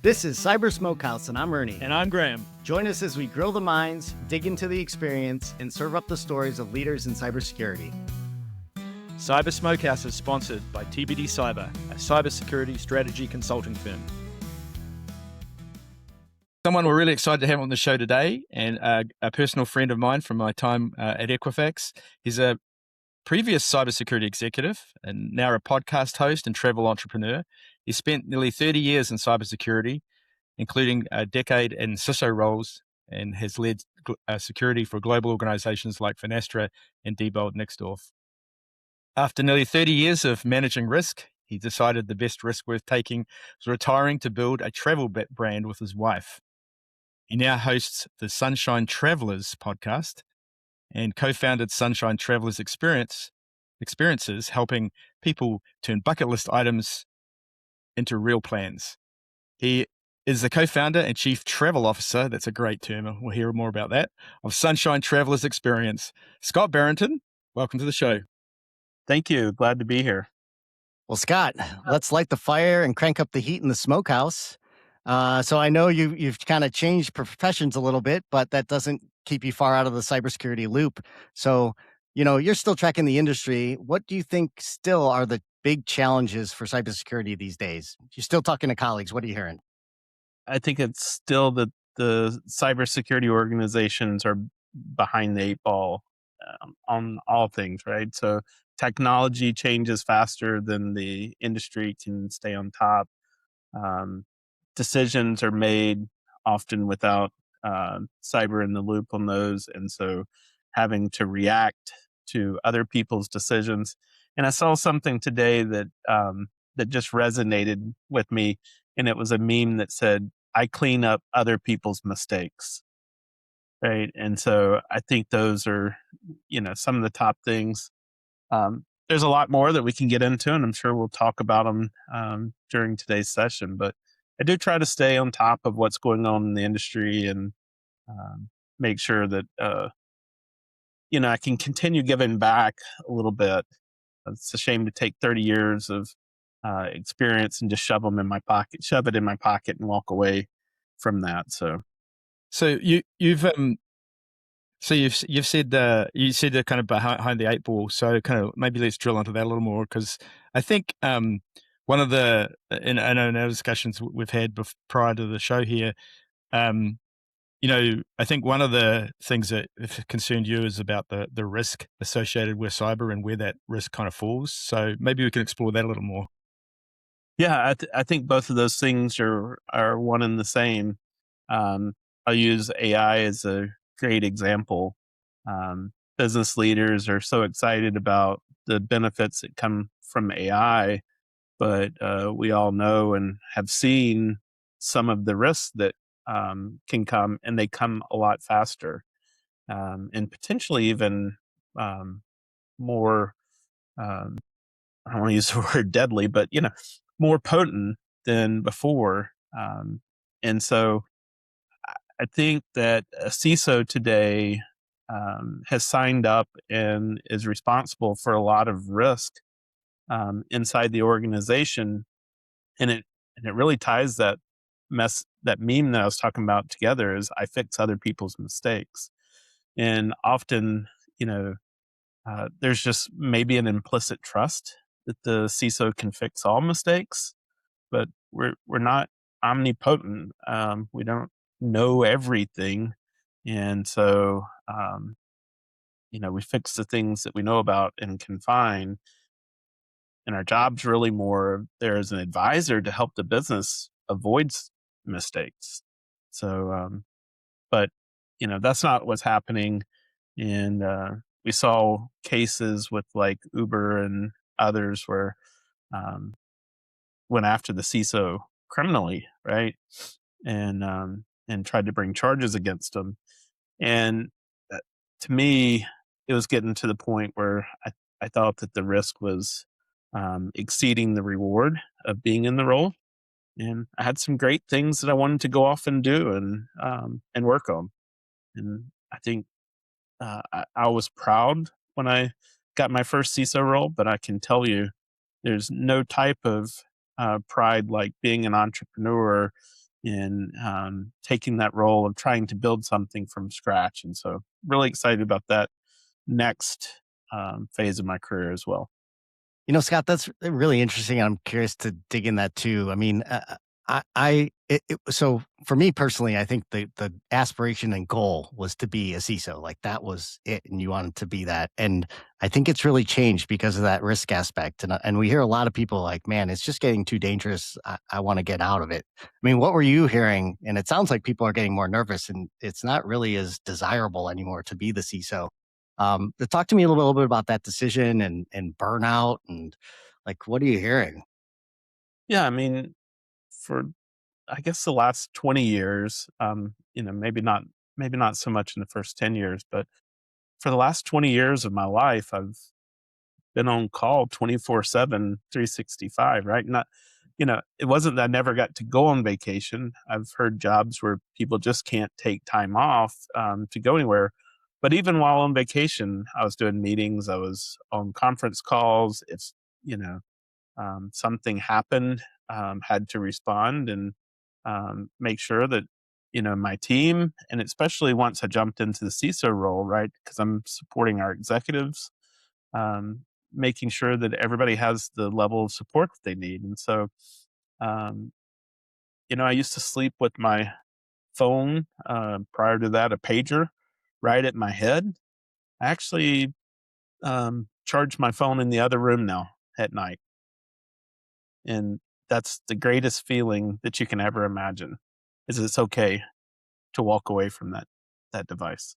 This is Cyber Smokehouse, and I'm Ernie. And I'm Graham. Join us as we grill the minds, dig into the experience, and serve up the stories of leaders in cybersecurity. Cyber Smokehouse is sponsored by TBD Cyber, a cybersecurity strategy consulting firm. Someone we're really excited to have on the show today, and a personal friend of mine from my time at Equifax. He's a previous cybersecurity executive and now a podcast host and travel entrepreneur. He spent nearly 30 years in cybersecurity, including a decade in CISO roles, and has led security for global organizations like Finastra and Diebold Nixdorf. After nearly 30 years of managing risk, he decided the best risk worth taking was retiring to build a travel brand with his wife. He now hosts the Sunshine Travelers podcast and co-founded Sunshine Travelers Experiences, helping people turn bucket list items into real plans. He is the co-founder and chief travel officer, that's a great term, we'll hear more about that, of Sunshine Travelers Experience. Scott Barronton, welcome to the show. Thank you. Glad to be here. Well, Scott, let's light the fire and crank up the heat in the smokehouse. So I know you've kind of changed professions a little bit, but that doesn't keep you far out of the cybersecurity loop. So, you're still tracking the industry. What do you think still are the big challenges for cybersecurity these days? You're still talking to colleagues. What are you hearing? I think it's still that the cybersecurity organizations are behind the eight ball on all things, right? So technology changes faster than the industry can stay on top. Decisions are made often without cyber in the loop on those, and so having to react to other people's decisions. And I saw something today that that just resonated with me, and it was a meme that said, "I clean up other people's mistakes." Right, and so I think those are, some of the top things. There's a lot more that we can get into, and I'm sure we'll talk about them during today's session. But I do try to stay on top of what's going on in the industry and make sure that I can continue giving back a little bit. It's a shame to take 30 years of experience and just shove it in my pocket, and walk away from that. So you've said they're kind of behind the eight ball. So kind of maybe let's drill into that a little more, because I think one of the in our discussions we've had prior to the show here, I think one of the things that concerned you is about the risk associated with cyber and where that risk kind of falls. So maybe we can explore that a little more. Yeah, I think both of those things are one and the same. I'll use AI as a great example. Business leaders are so excited about the benefits that come from AI, but we all know and have seen some of the risks that can come, and they come a lot faster, and potentially even more. I don't want to use the word deadly, but more potent than before. And so I think that a CISO today has signed up and is responsible for a lot of risk inside the organization, and it really ties that meme that I was talking about together. Is I fix other people's mistakes, and often there's just maybe an implicit trust that the CISO can fix all mistakes, but we're not omnipotent. We don't know everything, and so we fix the things that we know about and can find. And our job's really more there as an advisor to help the business avoid mistakes. So, but that's not what's happening. And we saw cases with like Uber and others where went after the CISO criminally, right? And tried to bring charges against them. And to me, it was getting to the point where I thought that the risk was exceeding the reward of being in the role. And I had some great things that I wanted to go off and do and work on. And I think I was proud when I got my first CISO role, but I can tell you there's no type of pride like being an entrepreneur in taking that role of trying to build something from scratch. And so, really excited about that next phase of my career as well. Scott, that's really interesting. I'm curious to dig in that too. I mean, so for me personally, I think the aspiration and goal was to be a CISO. Like that was it, and you wanted to be that. And I think it's really changed because of that risk aspect. And we hear a lot of people like, "Man, it's just getting too dangerous. I want to get out of it." I mean, what were you hearing? And it sounds like people are getting more nervous, and it's not really as desirable anymore to be the CISO. Talk to me a little bit about that decision and burnout and like, what are you hearing? Yeah, I mean, for I guess the last 20 years, maybe not so much in the first 10 years, but for the last 20 years of my life, I've been on call 24/7, 365, right? Not, it wasn't that I never got to go on vacation. I've heard jobs where people just can't take time off to go anywhere. But even while on vacation, I was doing meetings, I was on conference calls. If, you know, something happened, had to respond and make sure that, my team, and especially once I jumped into the CISO role, right? Because I'm supporting our executives, making sure that everybody has the level of support that they need. And so, um, I used to sleep with my phone, prior to that, a pager right at my head. I actually charge my phone in the other room now at night. And that's the greatest feeling that you can ever imagine, is it's okay to walk away from that device.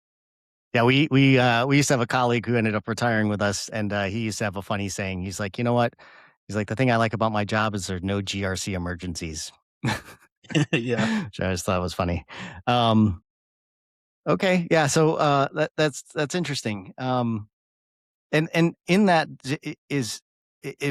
Yeah, we used to have a colleague who ended up retiring with us, and he used to have a funny saying. He's like, you know what? He's like, the thing I like about my job is there's no GRC emergencies. Yeah. Which I always thought was funny. Um, okay, yeah. So that's interesting. And in that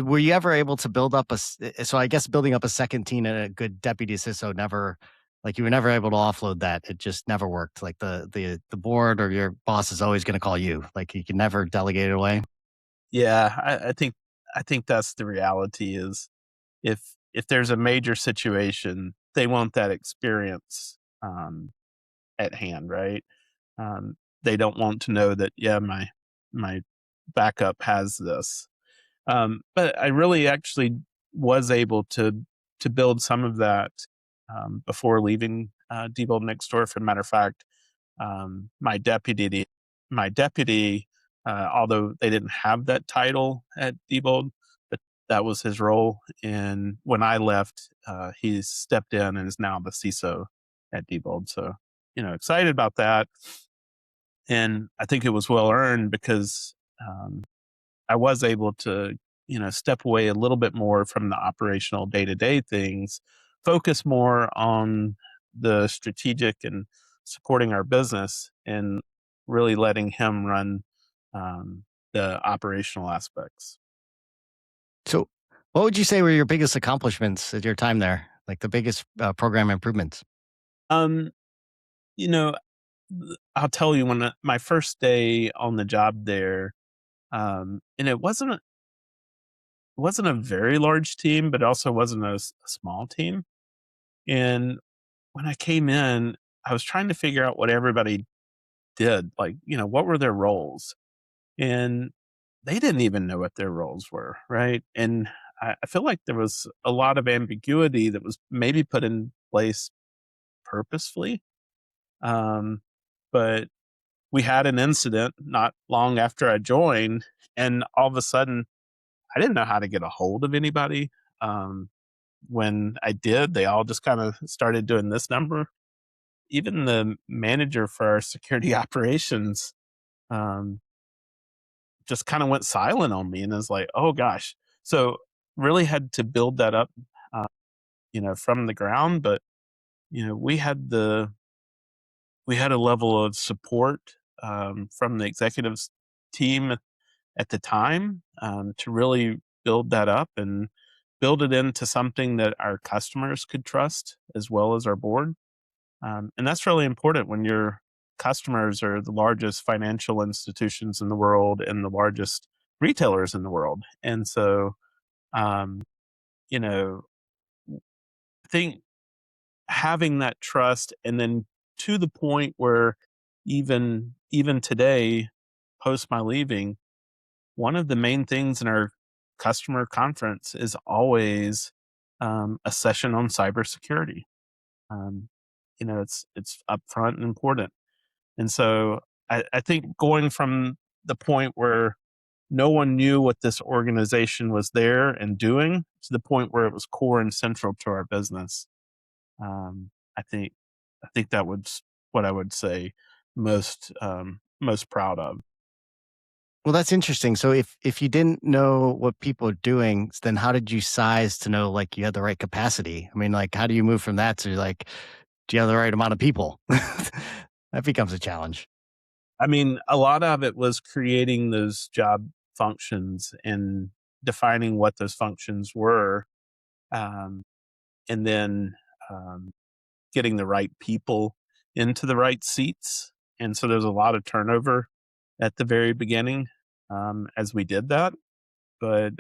were you ever able to build up so I guess building up a second team and a good deputy CISO never, like you were never able to offload that. It just never worked. Like the board or your boss is always going to call you. Like you can never delegate it away. Yeah, I think that's the reality is if there's a major situation, they want that experience at hand, right? They don't want to know that, yeah, my backup has this. But I really actually was able to build some of that before leaving Diebold Nixdorf. As a matter of fact, um, my deputy, my deputy, although they didn't have that title at Diebold, but that was his role. And when I left, he stepped in and is now the CISO at Diebold. So, excited about that. And I think it was well earned because um, I was able to, step away a little bit more from the operational day to day things, focus more on the strategic and supporting our business, and really letting him run the operational aspects. So, what would you say were your biggest accomplishments at your time there? Like the biggest program improvements? Um, you know, I'll tell you when my first day on the job there, and it wasn't a very large team, but it also wasn't a small team. And when I came in, I was trying to figure out what everybody did. Like, what were their roles? And they didn't even know what their roles were. Right. And I feel like there was a lot of ambiguity that was maybe put in place purposefully. Um, but we had an incident not long after I joined, and all of a sudden, I didn't know how to get a hold of anybody. Um, when I did, they all just kind of started doing this number. Even the manager for our security operations um, just kind of went silent on me and was like, "Oh gosh!" So really had to build that up, uh, from the ground. But we had a level of support from the executives team at the time to really build that up and build it into something that our customers could trust as well as our board. And that's really important when your customers are the largest financial institutions in the world and the largest retailers in the world. And so, um, I think having that trust, and then to the point where even today, post my leaving, one of the main things in our customer conference is always a session on cybersecurity. Um, it's upfront and important. And so I think going from the point where no one knew what this organization was there and doing to the point where it was core and central to our business, um, I think that was what I would say most proud of. Well, that's interesting. So if you didn't know what people are doing, then how did you size to know like you had the right capacity? I mean, like how do you move from that to like, do you have the right amount of people? That becomes a challenge. I mean, a lot of it was creating those job functions and defining what those functions were, um, and then um, getting the right people into the right seats. And so there's a lot of turnover at the very beginning as we did that. But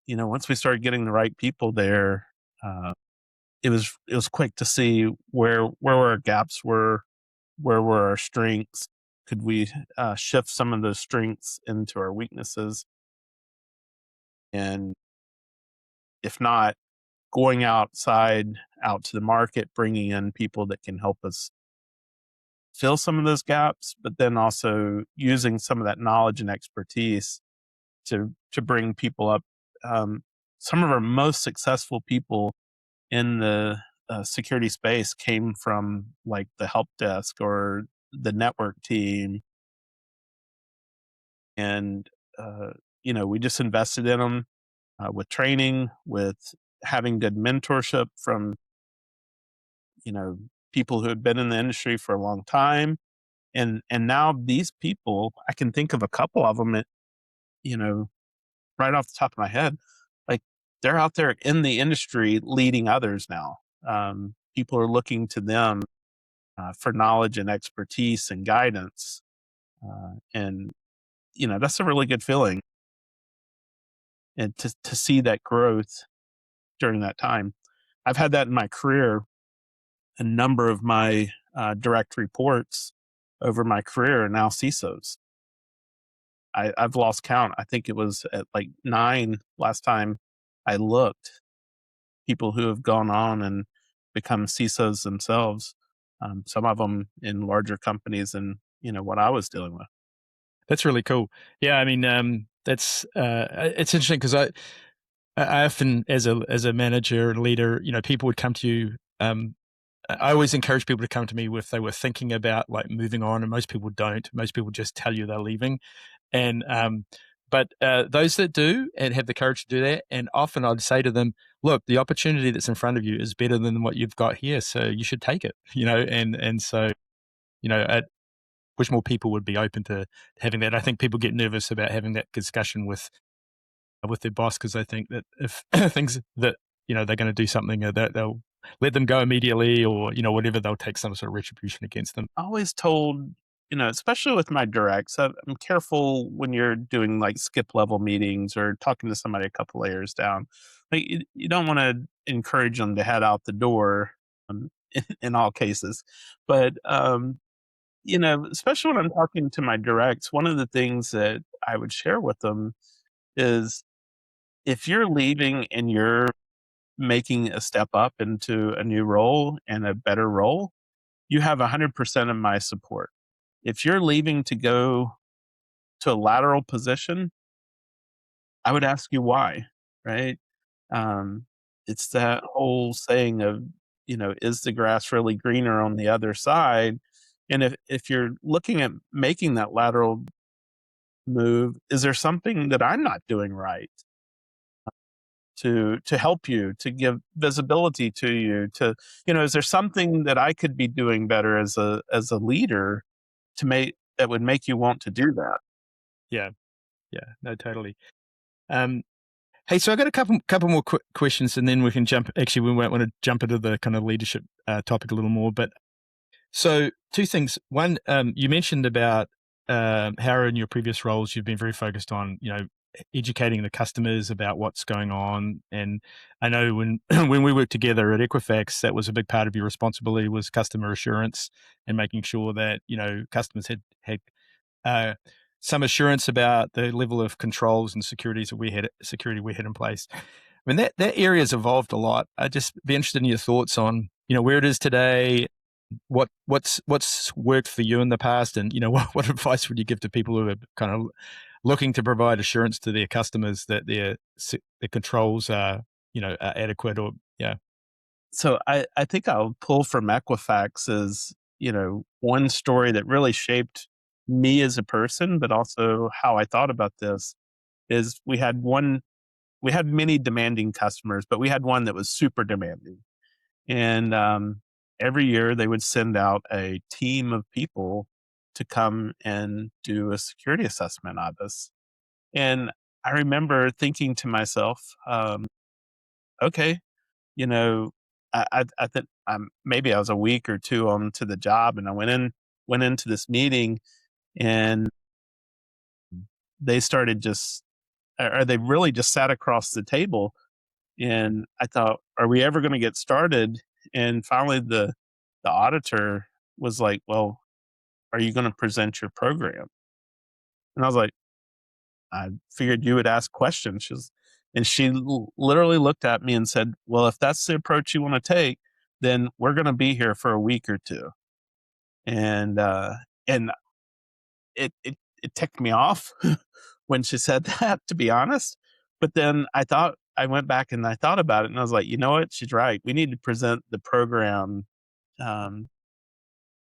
once we started getting the right people there, uh, it was quick to see where our gaps were, where were our strengths. Could we shift some of those strengths into our weaknesses? And if not, going outside, out to the market, bringing in people that can help us fill some of those gaps, but then also using some of that knowledge and expertise to bring people up. Some of our most successful people in the security space came from like the help desk or the network team, and we just invested in them with training, with having good mentorship from people who had been in the industry for a long time. And now these people, I can think of a couple of them, you know, right off the top of my head, like they're out there in the industry leading others now. People are looking to them for knowledge and expertise and guidance. And, that's a really good feeling. And to see that growth during that time. I've had that in my career. A number of my direct reports over my career are now CISOs. I've lost count. I think it was at like 9 last time I looked, people who have gone on and become CISOs themselves. Some of them in larger companies than what I was dealing with. That's really cool. Yeah, I mean, that's it's interesting because I often, as a manager and leader, people would come to you. I always encourage people to come to me if they were thinking about like moving on, and most people don't. Most people just tell you they're leaving, and but those that do and have the courage to do that, and often I'd say to them, look, the opportunity that's in front of you is better than what you've got here, so you should take it. And so I wish more people would be open to having that. I think people get nervous about having that discussion with their boss because they think that if things that they're going to do something that they'll let them go immediately, or whatever, they'll take some sort of retribution against them. I always told, especially with my directs, I'm careful when you're doing like skip level meetings or talking to somebody a couple layers down. Like you don't want to encourage them to head out the door in all cases, but especially when I'm talking to my directs, one of the things that I would share with them is if you're leaving and you're making a step up into a new role and a better role, you have 100% of my support. If you're leaving to go to a lateral position, I would ask you why, right? Um, it's that whole saying of, is the grass really greener on the other side? And if you're looking at making that lateral move, is there something that I'm not doing right to help you, to give visibility to you, to is there something that I could be doing better as a leader to make that would make you want to do that? Yeah, no, totally. Hey, so I got a couple more questions, and then we can jump. Actually, we might want to jump into the kind of leadership topic a little more. But so, two things. One, you mentioned about how in your previous roles you've been very focused on educating the customers about what's going on. And I know when when we worked together at Equifax, that was a big part of your responsibility, was customer assurance and making sure that, you know, customers had uh, some assurance about the level of controls and security we had in place. I mean, that area's evolved a lot. I'd just be interested in your thoughts on, you know, where it is today, what's worked for you in the past, and, you know, what advice would you give to people who are kind of looking to provide assurance to their customers that their controls are, you know, are adequate, or yeah. So I think I'll pull from Equifax as, you know, one story that really shaped me as a person, but also how I thought about this is we had many demanding customers, but we had one that was super demanding. And every year they would send out a team of people to come and do a security assessment of us. And I remember thinking to myself, okay, you know, I think maybe I was a week or two on to the job, and I went into this meeting, and they started just, or they really just sat across the table, and I thought, are we ever going to get started? And finally, the auditor was like, well, are you going to present your program? And I was like, I figured you would ask questions. And she literally looked at me and said, well, if that's the approach you want to take, then we're going to be here for a week or two. And it ticked me off when she said that, to be honest. But then I went back and I thought about it, and I was like, you know what? She's right. We need to present the program um,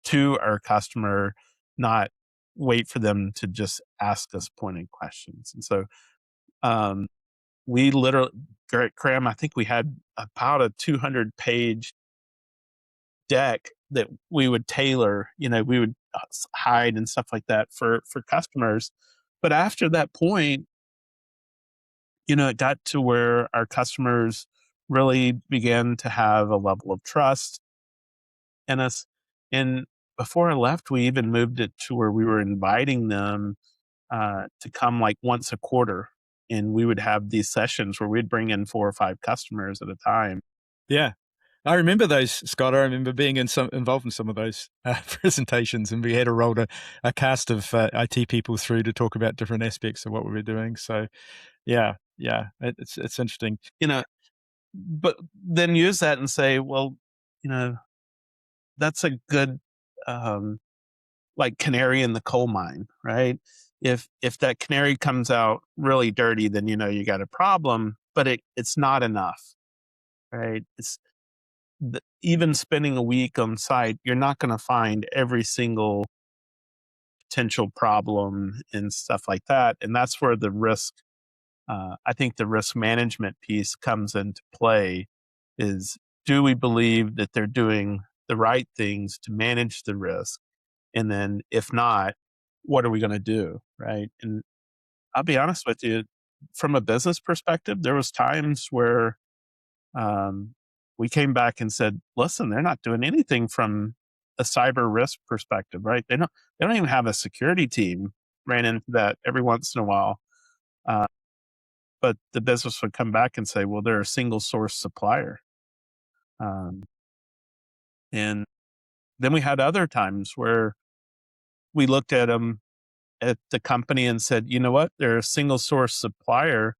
to our customer, not wait for them to just ask us pointed questions. And so um, we literally, Graham, I think we had about a 200-page deck that we would tailor, you know, we would hide and stuff like that for customers. But after that point, you know, it got to where our customers really began to have a level of trust in us. And before I left, we even moved it to where we were inviting them to come like once a quarter. And we would have these sessions where we'd bring in 4 or 5 customers at a time. Yeah. I remember those, Scott. I remember being involved in some of those presentations, and we had to roll a cast of IT people through to talk about different aspects of what we were doing. So, yeah, it's interesting. You know, but then use that and say, well, you know, that's a good like canary in the coal mine, right? If that canary comes out really dirty, then you know you got a problem, but it's not enough, right? Even spending a week on site, you're not going to find every single potential problem and stuff like that. And that's where the risk, I think the risk management piece comes into play is, do we believe that they're doing the right things to manage the risk? And then if not, what are we going to do? Right. And I'll be honest with you, from a business perspective, there was times where um, we came back and said, listen, they're not doing anything from a cyber risk perspective, right? They don't even have a security team. Ran into that every once in a while. Uh, but the business would come back and say, well, they're a single source supplier. Um, and then we had other times where we looked at them at the company and said, you know what, they're a single source supplier,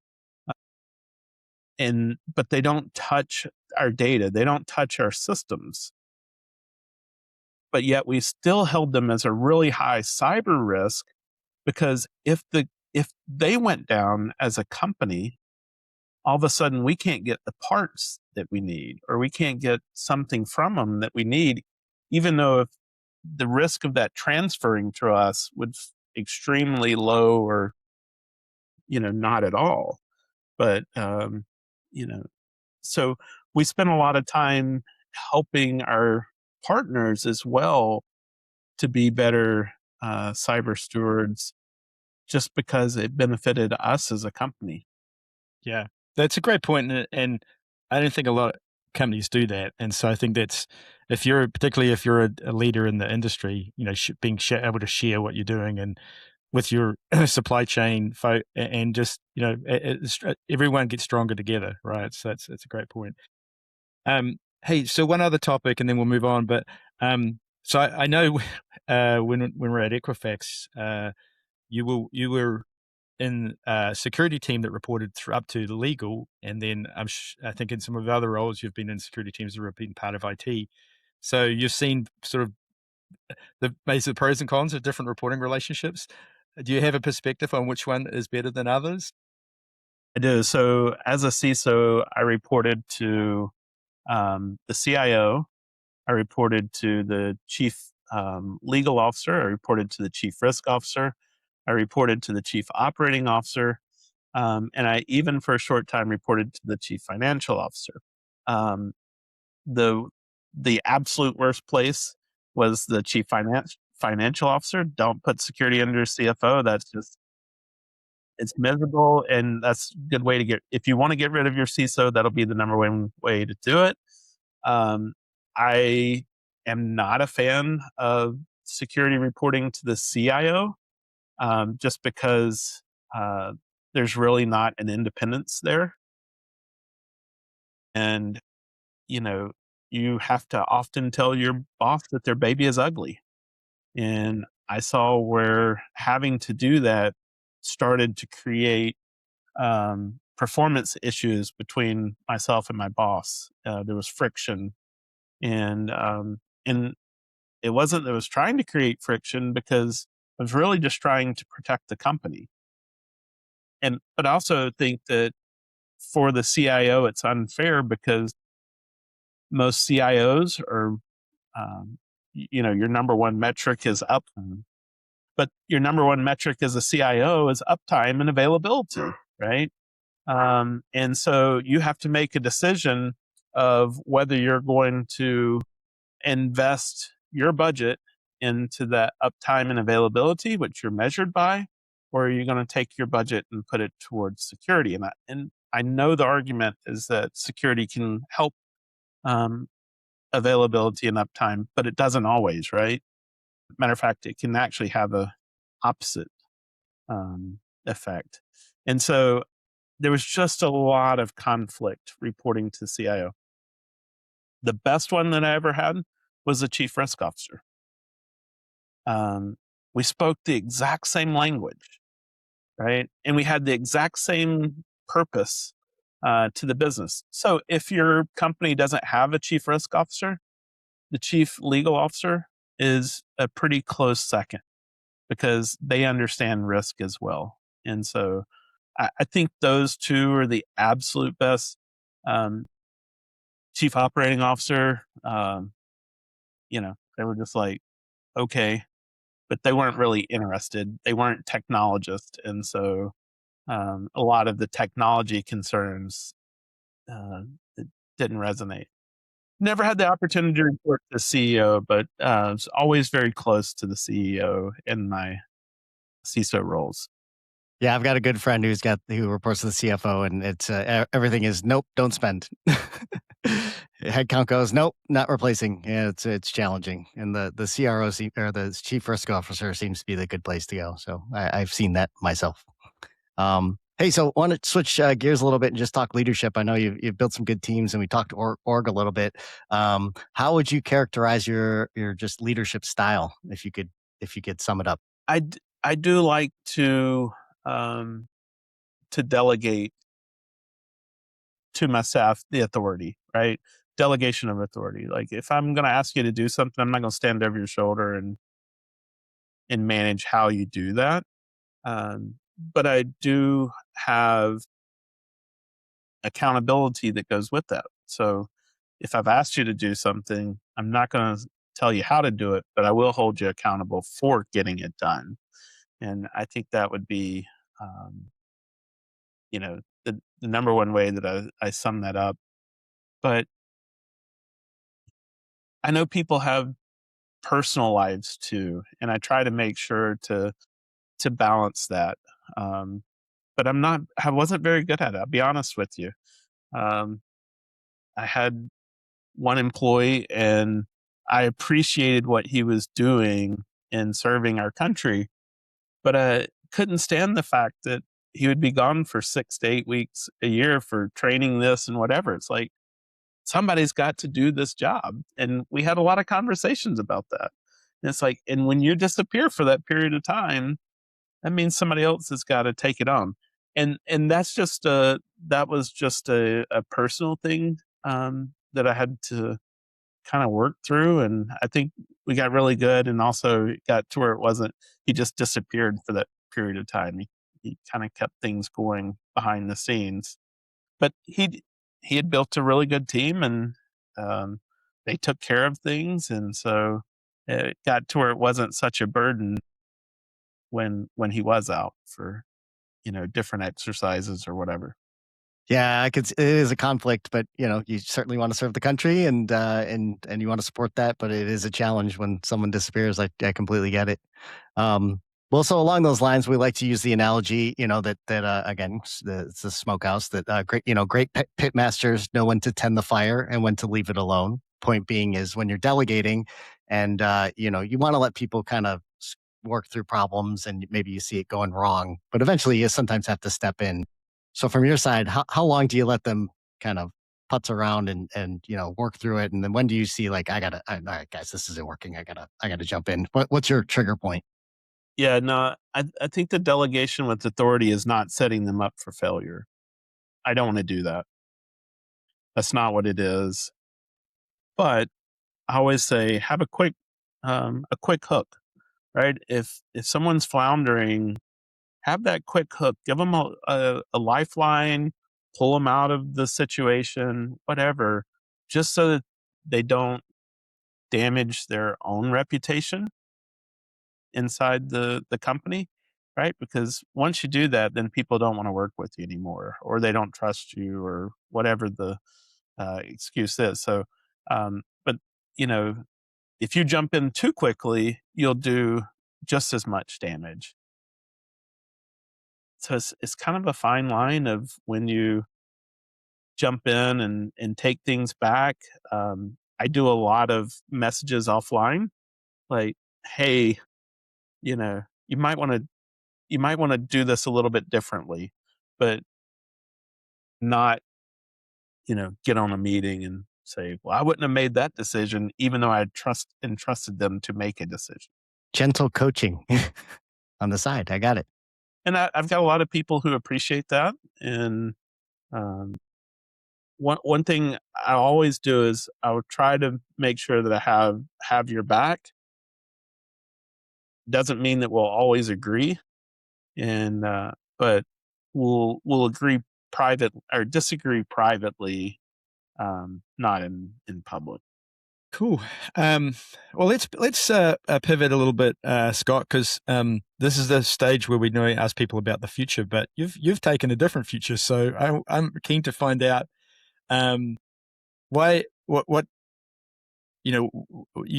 but they don't touch our data, they don't touch our systems. But yet we still held them as a really high cyber risk, because if they went down as a company, all of a sudden we can't get the parts that we need, or we can't get something from them that we need, even though if the risk of that transferring to us was extremely low, or, you know, not at all. But, you know, so we spent a lot of time helping our partners as well to be better cyber stewards, just because it benefited us as a company. Yeah, that's a great point, and I don't think a lot of companies do that. And so I think that's, particularly if you're a leader in the industry, you know, being able to share what you're doing, and with your supply chain and just, everyone gets stronger together, right? So that's a great point. Hey, so one other topic, and then we'll move on. But so I know when we're at Equifax, you were in a security team that reported up to the legal, and then I think in some of the other roles you've been in security teams that have been part of IT. So you've seen sort of the basic pros and cons of different reporting relationships. Do you have a perspective on which one is better than others? I do. So as a CISO, I reported to the CIO. I reported to the chief legal officer. I reported to the chief risk officer. I reported to the chief operating officer. And I even for a short time reported to the chief financial officer. Um, the absolute worst place was the chief financial officer. Don't put security under CFO. That's just, it's miserable, and that's a good way to if you want to get rid of your CISO, that'll be the number one way to do it. I am not a fan of security reporting to the CIO, just because there's really not an independence there. And, you have to often tell your boss that their baby is ugly. And I saw where having to do that started to create performance issues between myself and my boss. There was friction, and it wasn't that I was trying to create friction, because I was really just trying to protect the company. But I also think that for the CIO, it's unfair because most CIOs are, your number one metric is up, but your number one metric as a CIO is uptime and availability, right? And so you have to make a decision of whether you're going to invest your budget into that uptime and availability, which you're measured by, or are you going to take your budget and put it towards security? And I know the argument is that security can help availability and uptime, but it doesn't always, right? Matter of fact, it can actually have a opposite effect. And so there was just a lot of conflict reporting to CIO. The best one that I ever had was the chief risk officer. We spoke the exact same language, right? And we had the exact same purpose to the business. So if your company doesn't have a chief risk officer, the chief legal officer is a pretty close second, because they understand risk as well. And so I think those two are the absolute best. Chief operating officer, they were just like, okay, but they weren't really interested. They weren't technologists. And so a lot of the technology concerns it didn't resonate. Never had the opportunity to report to the CEO, but was always very close to the CEO in my CISO roles. Yeah, I've got a good friend who reports to the CFO, and it's everything is nope, don't spend. Headcount goes nope, not replacing. Yeah, it's challenging, and the CRO or the chief risk officer seems to be the good place to go. So I've seen that myself. Hey, so I want to switch gears a little bit and just talk leadership. I know you've built some good teams, and we talked org a little bit. How would you characterize your just leadership style, if you could sum it up? I do like to delegate to my staff the authority, right? Delegation of authority. Like if I'm going to ask you to do something, I'm not going to stand over your shoulder and manage how you do that. But I do have accountability that goes with that. So if I've asked you to do something, I'm not going to tell you how to do it, but I will hold you accountable for getting it done. And I think that would be, the number one way that I sum that up. But I know people have personal lives too, and I try to make sure to balance that. But I wasn't very good at it. I'll be honest with you. I had one employee, and I appreciated what he was doing in serving our country, but couldn't stand the fact that he would be gone for 6 to 8 weeks a year for training this and whatever. It's like, somebody's got to do this job. And we had a lot of conversations about that. And it's like, and when you disappear for that period of time, that means somebody else has got to take it on. And that's just that was just a personal thing that I had to kind of work through. And I think we got really good, and also it got to where it wasn't, he just disappeared for that period of time. He kind of kept things going behind the scenes, but he had built a really good team, and they took care of things, and so it got to where it wasn't such a burden when he was out for different exercises or whatever. Yeah, I could. It is a conflict, but you certainly want to serve the country, and you want to support that. But it is a challenge when someone disappears. I completely get it. Well, so along those lines, we like to use the analogy, that again, it's the smokehouse, that great pit masters know when to tend the fire and when to leave it alone. Point being is when you're delegating, and you want to let people kind of work through problems, and maybe you see it going wrong, but eventually you sometimes have to step in. So from your side, how long do you let them kind of putz around and work through it, and then when do you see like all right, guys, this isn't working, I gotta jump in. What's your trigger point? Yeah, no, I think the delegation with authority is not setting them up for failure. I don't want to do that. That's not what it is. But I always say have a quick hook, right? If someone's floundering, have that quick hook. Give them a lifeline, pull them out of the situation, whatever, just so that they don't damage their own reputation inside the company, right? Because once you do that, then people don't want to work with you anymore, or they don't trust you, or whatever the excuse is. So, but you know, if you jump in too quickly, you'll do just as much damage. So it's kind of a fine line of when you jump in and take things back. I do a lot of messages offline, like, "Hey, you know, you might want to do this a little bit differently," but not, get on a meeting and say, "Well, I wouldn't have made that decision," even though I entrusted them to make a decision. Gentle coaching on the side. I got it. And I've got a lot of people who appreciate that. And um, one thing I always do is I would try to make sure that I have your back. Doesn't mean that we'll always agree, and but we'll agree private or disagree privately, not in public. Cool. Well, let's pivot a little bit, Scott, because this is the stage where we normally ask people about the future, but you've taken a different future. So I'm keen to find out why what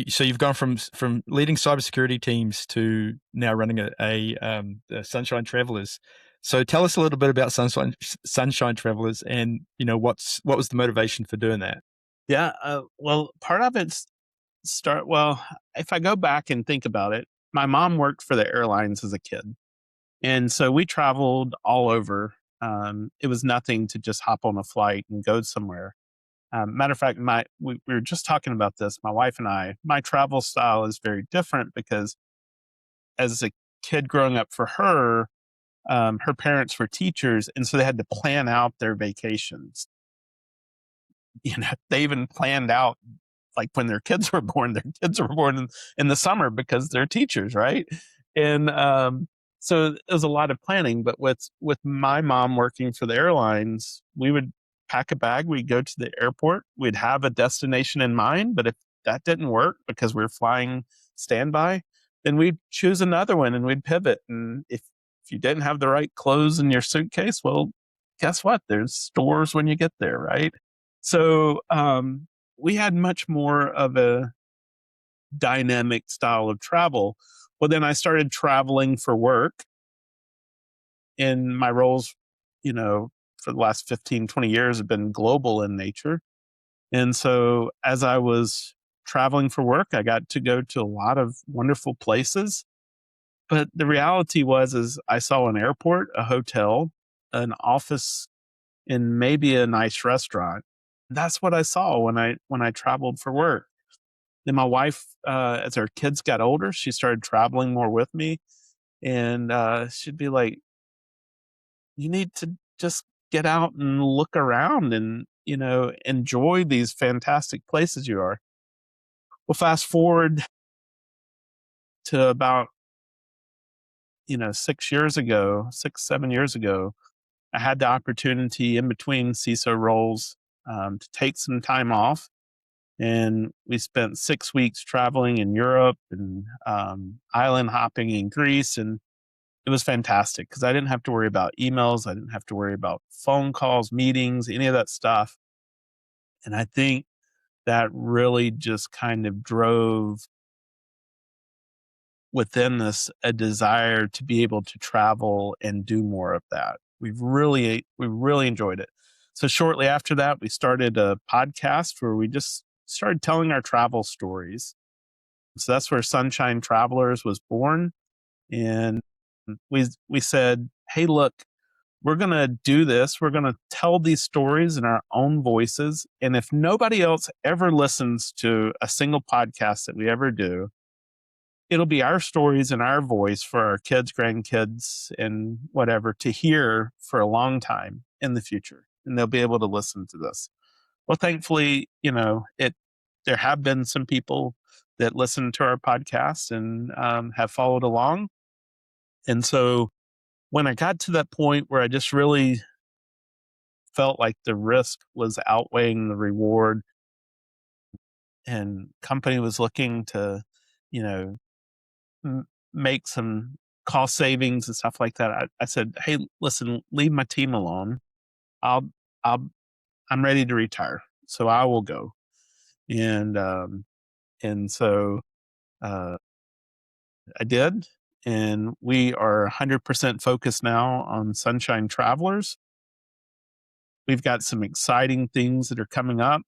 so you've gone from leading cybersecurity teams to now running the Sunshine Travelers. So tell us a little bit about Sunshine Travelers, and what was the motivation for doing that? Yeah. Well, part of it's well, if I go back and think about it, my mom worked for the airlines as a kid. And so we traveled all over. It was nothing to just hop on a flight and go somewhere. Matter of fact, we were just talking about this, my wife and I. My travel style is very different because as a kid growing up for her, her parents were teachers. And so they had to plan out their vacations. They even planned out, like, when their kids were born. Their kids were born in the summer because they're teachers, right? And so it was a lot of planning. But with my mom working for the airlines, we would pack a bag, we'd go to the airport, we'd have a destination in mind. But if that didn't work because we were flying standby, then we'd choose another one and we'd pivot. And if you didn't have the right clothes in your suitcase, well, guess what? There's stores when you get there, right? So we had much more of a dynamic style of travel. Well, then I started traveling for work, and my roles, for the last 15, 20 years have been global in nature. And so as I was traveling for work, I got to go to a lot of wonderful places. But the reality is I saw an airport, a hotel, an office, and maybe a nice restaurant. That's what I saw when I traveled for work. Then my wife, as our kids got older, she started traveling more with me, and she'd be like, "You need to just get out and look around and enjoy these fantastic places you are." Well, fast forward to about 6 years ago, 6 7 years ago, I had the opportunity in between CISO roles to take some time off. And we spent 6 weeks traveling in Europe and island hopping in Greece. And it was fantastic because I didn't have to worry about emails. I didn't have to worry about phone calls, meetings, any of that stuff. And I think that really just kind of drove within us a desire to be able to travel and do more of that. We really enjoyed it. So shortly after that, we started a podcast where we just started telling our travel stories. So that's where Sunshine Travelers was born. And we said, "Hey, look, we're going to do this. We're going to tell these stories in our own voices. And if nobody else ever listens to a single podcast that we ever do, it'll be our stories and our voice for our kids, grandkids, and whatever to hear for a long time in the future. And they'll be able to listen to this." Well, thankfully, there have been some people that listen to our podcast and have followed along. And so when I got to that point where I just really felt like the risk was outweighing the reward and company was looking to, you know, make some cost savings and stuff like that, I said, "Hey, listen, leave my team alone. I'll, I'll, I'm ready to retire, so I will go." And so uh, I did, and we are 100% focused now on Sunshine Travelers. We've got some exciting things that are coming up.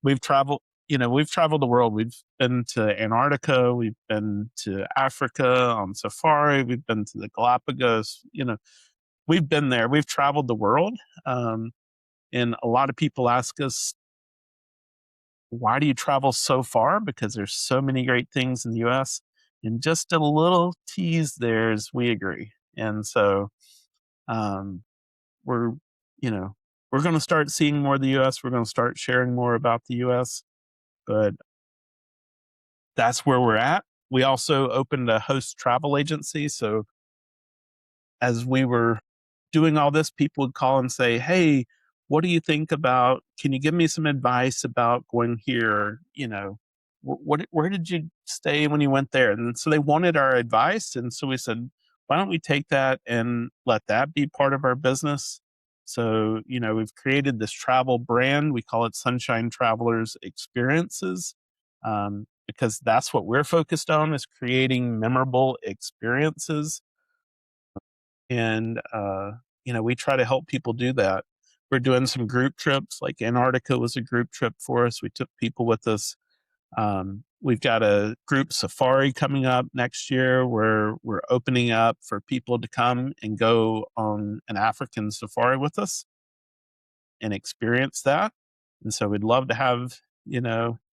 We've traveled, we've traveled the world. We've been to Antarctica, we've been to Africa on safari, we've been to the Galapagos, we've been there. We've traveled the world. And a lot of people ask us, "Why do you travel so far?" Because there's so many great things in the US. And just a little tease there is we agree. And so um, we're, we're going to start seeing more of the US. We're going to start sharing more about the US. But that's where we're at. We also opened a host travel agency. So as we were doing all this, people would call and say, "Hey, what do you think about, can you give me some advice about going here? Where did you stay when you went there?" And so they wanted our advice. And so we said, "Why don't we take that and let that be part of our business?" So, we've created this travel brand. We call it Sunshine Travelers Experiences, because that's what we're focused on, is creating memorable experiences. And, we try to help people do that. We're doing some group trips, like Antarctica was a group trip for us. We took people with us. We've got a group safari coming up next year where we're opening up for people to come and go on an African safari with us and experience that. And so we'd love to have,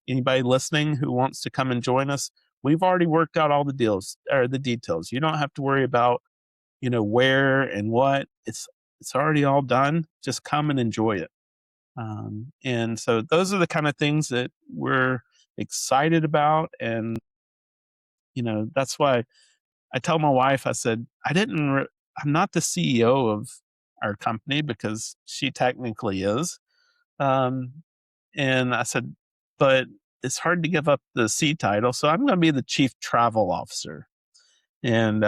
anybody listening who wants to come and join us. We've already worked out all the deals or the details. You don't have to worry about where and what. It's already all done. Just come and enjoy it. And so those are the kind of things that we're excited about. And that's why I tell my wife, I said, I'm not the CEO of our company, because she technically is. And I said, but it's hard to give up the C title, so I'm going to be the chief travel officer. And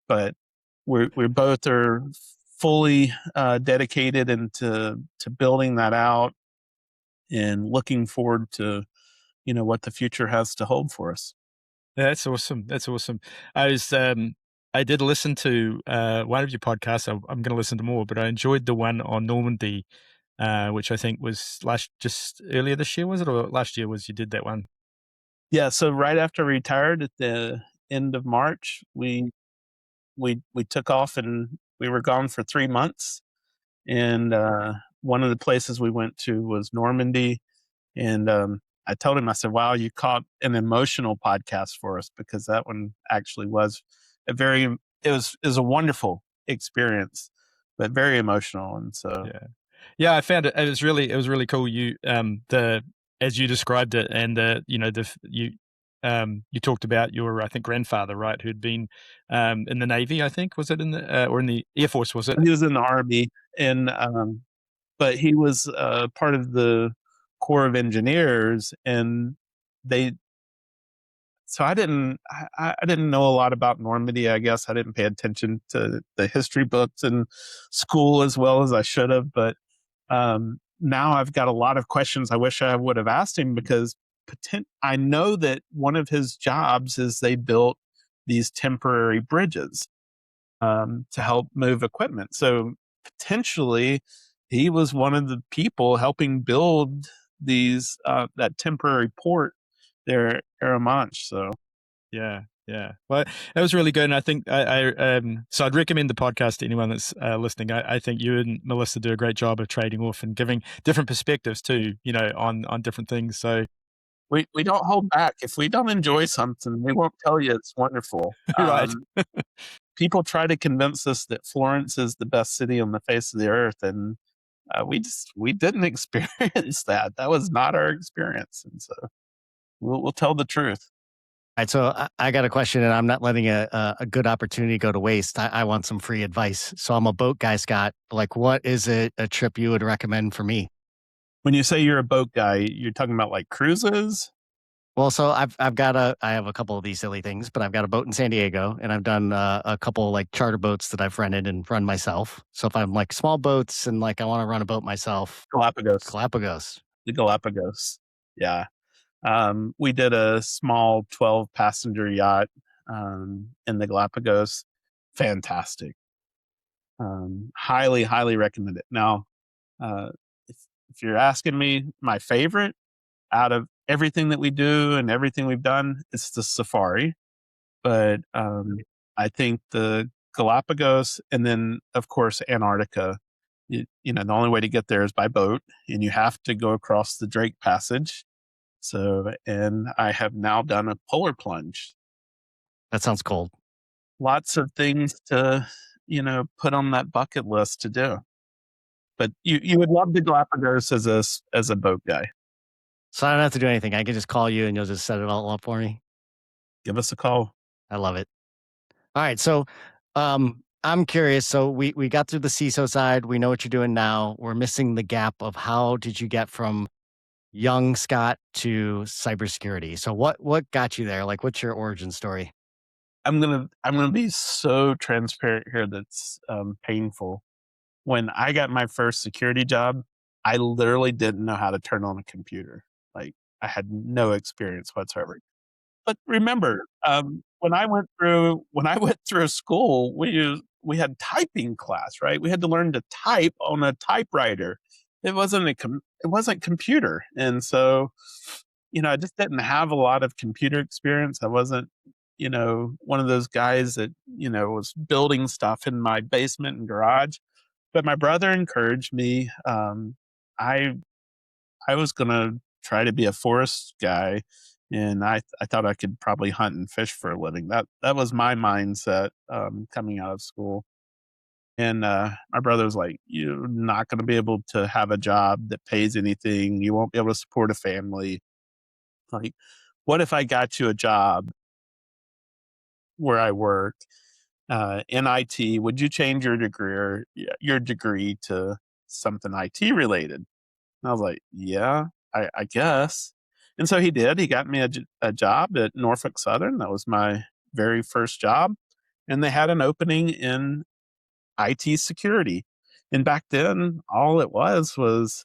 but we both are fully dedicated into building that out and looking forward to what the future has to hold for us. That's awesome. That's awesome. I did listen to one of your podcasts. I'm going to listen to more, but I enjoyed the one on Normandy, which I think was just earlier this year, was it, or last year? Was you did that one? Yeah. So right after I retired at the end of March, we took off and we were gone for 3 months. And one of the places we went to was Normandy. And I told him, I said, "Wow, you caught an emotional podcast for us," because that one actually was a very it was a wonderful experience, but very emotional. And so Yeah, I found it. It was really cool. You the as you described it, and you talked about your, I think, grandfather, right, who'd been in the Navy. I think, was it in the or in the Air Force? Was it? he was in the Army, and but he was part of the Corps of Engineers, and they. So I didn't know a lot about Normandy. I guess I didn't pay attention to the history books in school as well as I should have. But now I've got a lot of questions I wish I would have asked him, because I know that one of his jobs is they built these temporary bridges to help move equipment. So potentially, he was one of the people helping build these that temporary port there, Aramanch. So Yeah, yeah. Well, that was really good, and I think so I'd recommend the podcast to anyone that's listening. I think you and Melissa do a great job of trading off and giving different perspectives too, on different things. So we don't hold back. If we don't enjoy something, we won't tell you it's wonderful. right. People try to convince us that Florence is the best city on the face of the earth, and we didn't experience that. That was not our experience, and so we'll tell the truth. All right, so I got a question, and I'm not letting a good opportunity go to waste. I want some free advice. So I'm a boat guy, Scott. Like, what is a trip you would recommend for me? When you say you're a boat guy, you're talking about like cruises? Well, so I have a couple of these silly things, but I've got a boat in San Diego, and I've done a couple like charter boats that I've rented and run myself. So if I'm like small boats and like I want to run a boat myself, Galapagos. Galapagos. The Galapagos. Yeah. We did a small 12 passenger yacht in the Galapagos. Fantastic. Highly, highly recommend it. Now, uh, if you're asking me my favorite out of everything that we do and everything we've done, it's the safari. But I think the Galapagos, and then of course Antarctica. The only way to get there is by boat, and you have to go across the Drake Passage. So, and I have now done a polar plunge. That sounds cold. Lots of things to put on that bucket list to do. But you would love the Galapagos as a boat guy. So I don't have to do anything. I can just call you, and you'll just set it all up for me. Give us a call. I love it. All right, so I'm curious. So we got through the CISO side. We know what you're doing now. We're missing the gap of how did you get from young Scott to cybersecurity? So what got you there? Like, what's your origin story? I'm gonna be so transparent here. That's painful. When I got my first security job, I literally didn't know how to turn on a computer. Like, I had no experience whatsoever. But remember, when I went through school, we had typing class, right? We had to learn to type on a typewriter. It wasn't computer, and so I just didn't have a lot of computer experience. I wasn't one of those guys that was building stuff in my basement and garage. But my brother encouraged me. I I was gonna try to be a forest guy, and I thought I could probably hunt and fish for a living. That was my mindset coming out of school. And my brother was like, "You're not going to be able to have a job that pays anything. You won't be able to support a family. Like, what if I got you a job where I work in IT? Would you change your degree to something IT related?" And I was like, "Yeah, I guess." And so he did. He got me a job at Norfolk Southern. That was my very first job. And they had an opening in IT security. And back then, all it was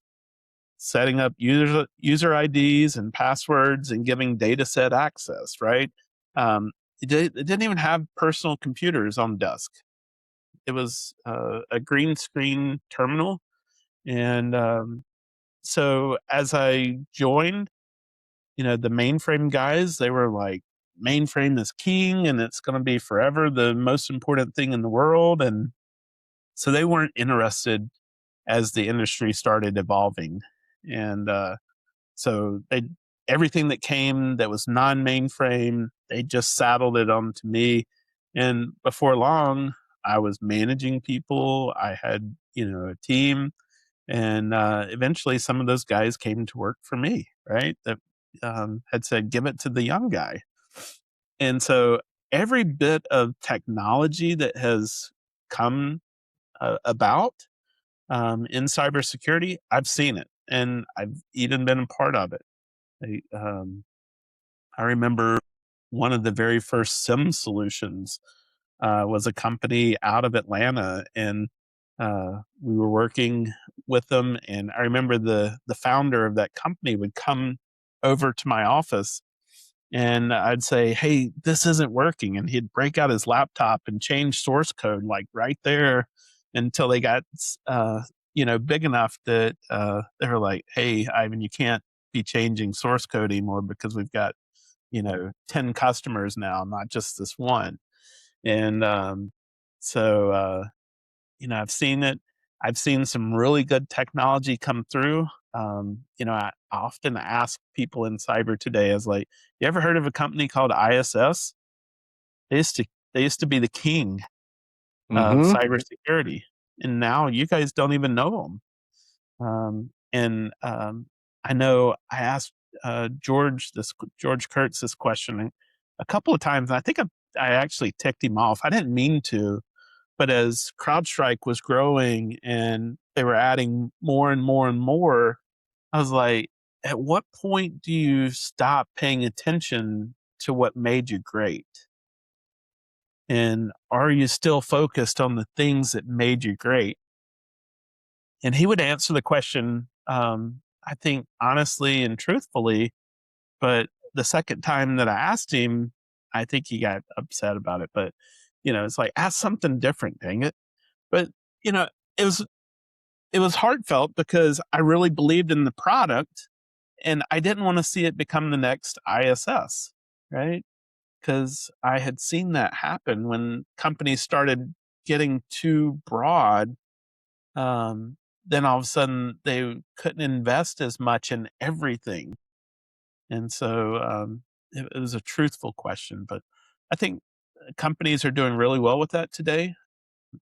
setting up user IDs and passwords and giving data set access, right? It didn't even have personal computers on desk. It was a green screen terminal. And so as I joined, the mainframe guys, they were like, mainframe is king and it's going to be forever the most important thing in the world. And so they weren't interested as the industry started evolving. And so everything that came that was non-mainframe, they just saddled it onto me. And before long, I was managing people. I had, a team. And eventually some of those guys came to work for me, right? That had said, give it to the young guy. And so every bit of technology that has come about in cybersecurity, I've seen it and I've even been a part of it. I remember one of the very first SIM solutions was a company out of Atlanta, and we were working with them. And I remember the founder of that company would come over to my office, and I'd say, "Hey, this isn't working," and he'd break out his laptop and change source code like right there until they got big enough that they were like, "Hey, Ivan, you can't be changing source code anymore because we've got 10 customers now, not just this one." And so I've seen it. I've seen some really good technology come through. I often ask people in cyber today, as like, you ever heard of a company called ISS? They used to they used to be the king of Mm-hmm. cybersecurity, and now you guys don't even know them. And I know I asked George Kurtz this question a couple of times, and I think I actually ticked him off. I didn't mean to, but as CrowdStrike was growing and they were adding more and more and more, I was like, at what point do you stop paying attention to what made you great? And are you still focused on the things that made you great? And he would answer the question, I think honestly and truthfully, but the second time that I asked him, I think he got upset about it. But, it's like, ask something different, dang it. But, you know, it was it was heartfelt because I really believed in the product and I didn't want to see it become the next ISS, right? Because I had seen that happen when companies started getting too broad. Um, then all of a sudden they couldn't invest as much in everything. And so it was a truthful question, but I think companies are doing really well with that today.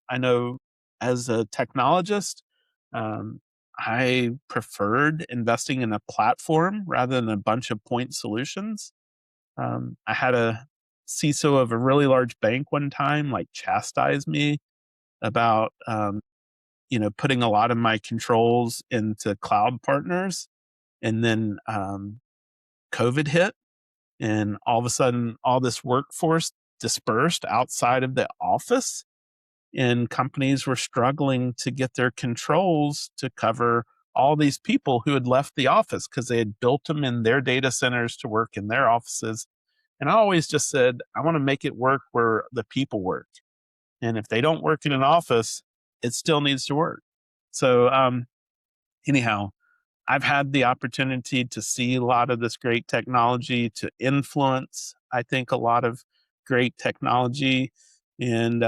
I know as a technologist, um, I preferred investing in a platform rather than a bunch of point solutions. I had a CISO of a really large bank one time like chastise me about putting a lot of my controls into cloud partners, and then COVID hit, and all of a sudden all this workforce dispersed outside of the office, and companies were struggling to get their controls to cover all these people who had left the office because they had built them in their data centers to work in their offices. And I always just said, I want to make it work where the people work. And if they don't work in an office, it still needs to work. So, anyhow, I've had the opportunity to see a lot of this great technology, to influence, I think, a lot of great technology. And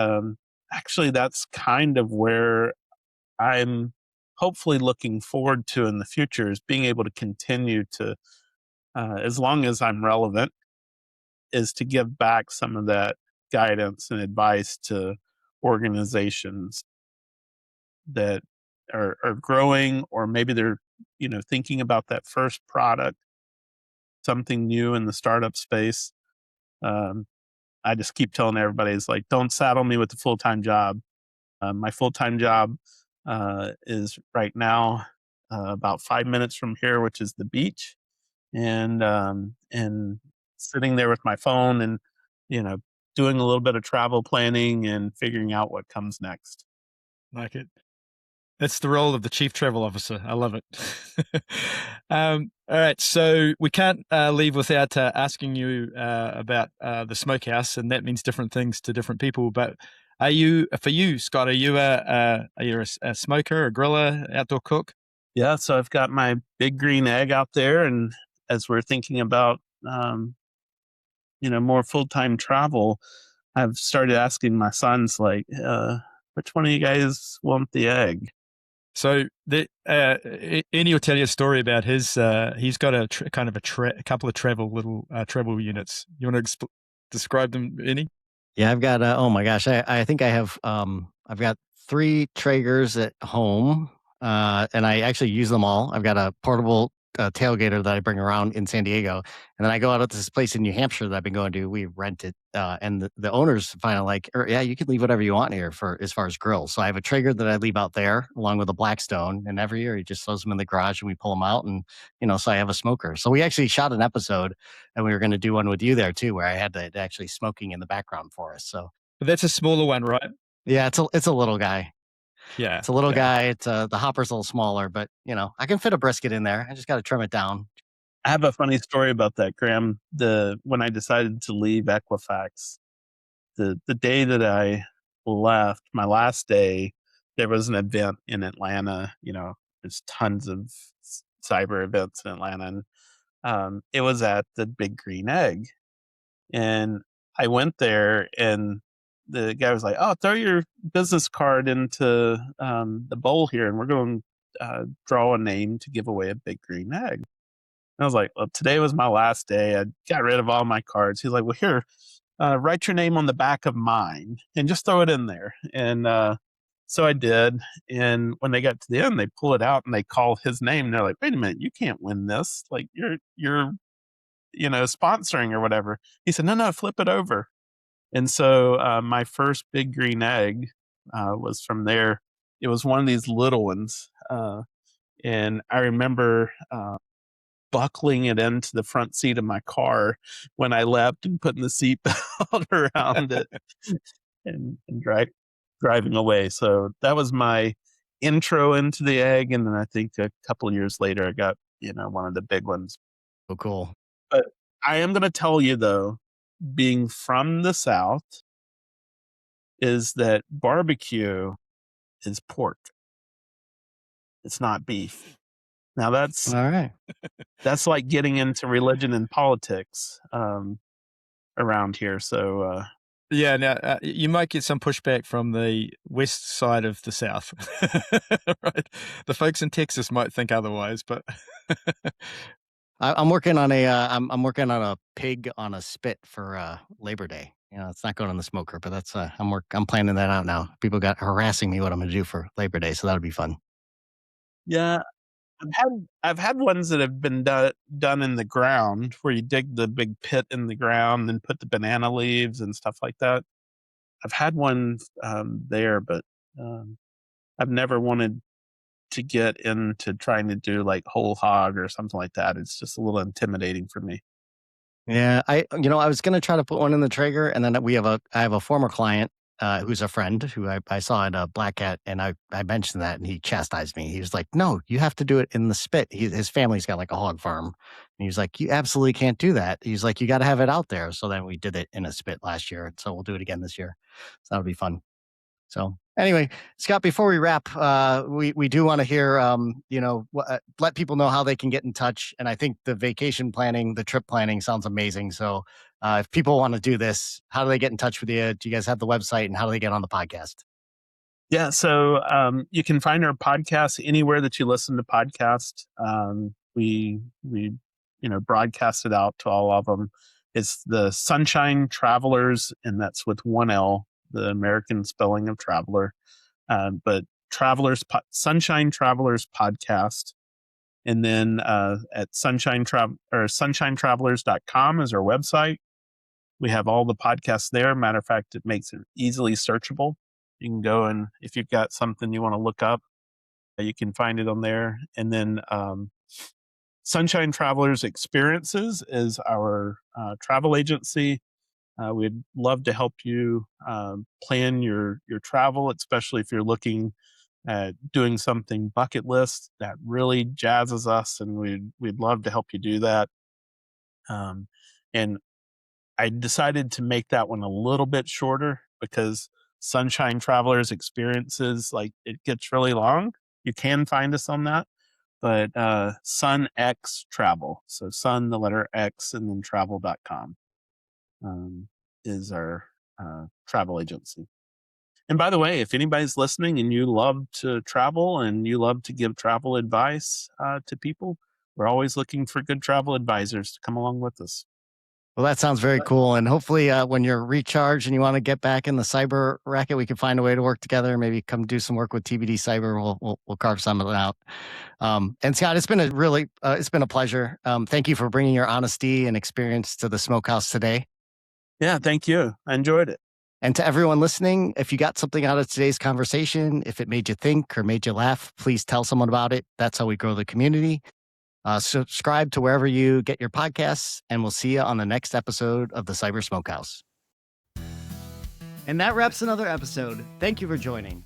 actually, that's kind of where I'm hopefully looking forward to in the future, is being able to continue to, as long as I'm relevant, is to give back some of that guidance and advice to organizations that are growing, or maybe they're thinking about that first product, something new in the startup space. um, I just keep telling everybody, it's like, don't saddle me with the full-time job. My full-time job is right now about 5 minutes from here, which is the beach, and sitting there with my phone and you know doing a little bit of travel planning and figuring out what comes next. Like it. That's the role of the chief travel officer. I love it. All right, so we can't leave without asking you about the Smokehouse, and that means different things to different people. But for you, Scott, are you a smoker, a griller, outdoor cook? Yeah, so I've got my big green egg out there, and as we're thinking about more full-time travel, I've started asking my sons, like, which one of you guys want the egg? So Annie will tell you a story about his. He's got a couple of travel units. You want to describe them, Annie? Yeah, I've got, oh my gosh, I think I have, I've got 3 Traegers at home, and I actually use them all. I've got a portable, tailgater that I bring around in San Diego, and then I go out at this place in New Hampshire that I've been going to. We rent it, and the owners finally like, "Yeah, you can leave whatever you want here for as far as grills." So I have a Traeger that I leave out there along with a Blackstone, and every year he just throws them in the garage and we pull them out, and, so I have a smoker. So we actually shot an episode, and we were gonna do one with you there too, where I had it actually smoking in the background for us. So But that's a smaller one, right? yeah, it's a little guy. Yeah, It's a little guy. It's the hopper's a little smaller, but I can fit a brisket in there. I just got to trim it down. I have a funny story about that, Graham. When I decided to leave Equifax, the day that I left, my last day, there was an event in Atlanta. There's tons of cyber events in Atlanta, and it was at the Big Green Egg. And I went there, and the guy was like, "Oh, throw your business card into the bowl here, and we're going to draw a name to give away a Big Green Egg." And I was like, "Well, today was my last day. I got rid of all my cards." He's like, "Well, here, write your name on the back of mine and just throw it in there." And so I did. And when they got to the end, they pull it out and they call his name. And they're like, "Wait a minute, you can't win this. Like you're sponsoring or whatever." He said, "No, flip it over." And so my first Big Green Egg was from there. It was one of these little ones. And I remember buckling it into the front seat of my car when I left and putting the seatbelt around it and driving away. So that was my intro into the egg. And then I think a couple of years later, I got, one of the big ones. Oh, cool. But I am going to tell you, though, being from the South, is that barbecue is pork. It's not beef. Now All right. that's like getting into religion and politics around here. So Yeah. Now you might get some pushback from the west side of the South, right? The folks in Texas might think otherwise, but I'm working on I'm working on a pig on a spit for Labor Day. It's not going on the smoker, but that's I'm planning that out now. People got harassing me what I'm going to do for Labor Day, so that'll be fun. yeah, I've had ones that have been done in the ground, where you dig the big pit in the ground and put the banana leaves and stuff like that. I've had one there, but I've never wanted to get into trying to do like whole hog or something like that. It's just a little intimidating for me. Yeah, I was gonna try to put one in the Traeger, and then I have a former client who's a friend who I saw at a Black Cat, and I mentioned that, and he chastised me. He was like, "No, you have to do it in the spit." His family's got like a hog farm, and he was like, "You absolutely can't do that." He's like, "You got to have it out there." So then we did it in a spit last year, so we'll do it again this year. So that'll be fun. So anyway, Scott, before we wrap, we do want to hear, let people know how they can get in touch. And I think the vacation planning, the trip planning sounds amazing. So if people want to do this, how do they get in touch with you? Do you guys have the website, and how do they get on the podcast? Yeah, so you can find our podcast anywhere that you listen to podcasts. We broadcast it out to all of them. It's the Sunshine Travelers, and that's with one L, the American spelling of traveler. But Sunshine Travelers podcast. And then at sunshinetravelers.com is our website. We have all the podcasts there. Matter of fact, it makes it easily searchable. You can go, and if you've got something you want to look up, you can find it on there. And then Sunshine Travelers Experiences is our travel agency. We'd love to help you plan your travel, especially if you're looking at doing something bucket list that really jazzes us, and we'd love to help you do that. And I decided to make that one a little bit shorter, because Sunshine Travelers Experiences, like, it gets really long. You can find us on that, but Sun X Travel. So Sun, the letter X, and then travel.com. is our travel agency. And by the way, if anybody's listening and you love to travel and you love to give travel advice to people, we're always looking for good travel advisors to come along with us. Well, that sounds very cool. And hopefully, when you're recharged and you want to get back in the cyber racket, we can find a way to work together. Maybe come do some work with TBD Cyber. We'll carve some of it out. And Scott, it's been it's been a pleasure. Thank you for bringing your honesty and experience to the Smokehouse today. Yeah, thank you. I enjoyed it. And to everyone listening, if you got something out of today's conversation, if it made you think or made you laugh, please tell someone about it. That's how we grow the community. Subscribe to wherever you get your podcasts, and we'll see you on the next episode of the Cyber Smokehouse. And that wraps another episode. Thank you for joining.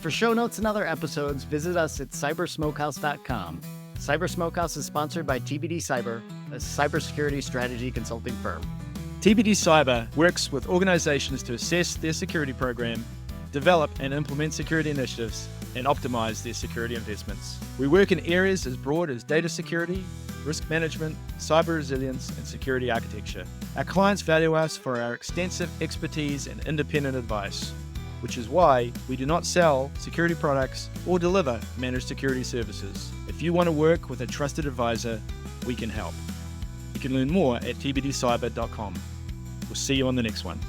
For show notes and other episodes, visit us at cybersmokehouse.com. Cyber Smokehouse is sponsored by TBD Cyber, a cybersecurity strategy consulting firm. TBD Cyber works with organizations to assess their security program, develop and implement security initiatives, and optimize their security investments. We work in areas as broad as data security, risk management, cyber resilience, and security architecture. Our clients value us for our extensive expertise and independent advice, which is why we do not sell security products or deliver managed security services. If you want to work with a trusted advisor, we can help. You can learn more at tbdcyber.com. We'll see you on the next one.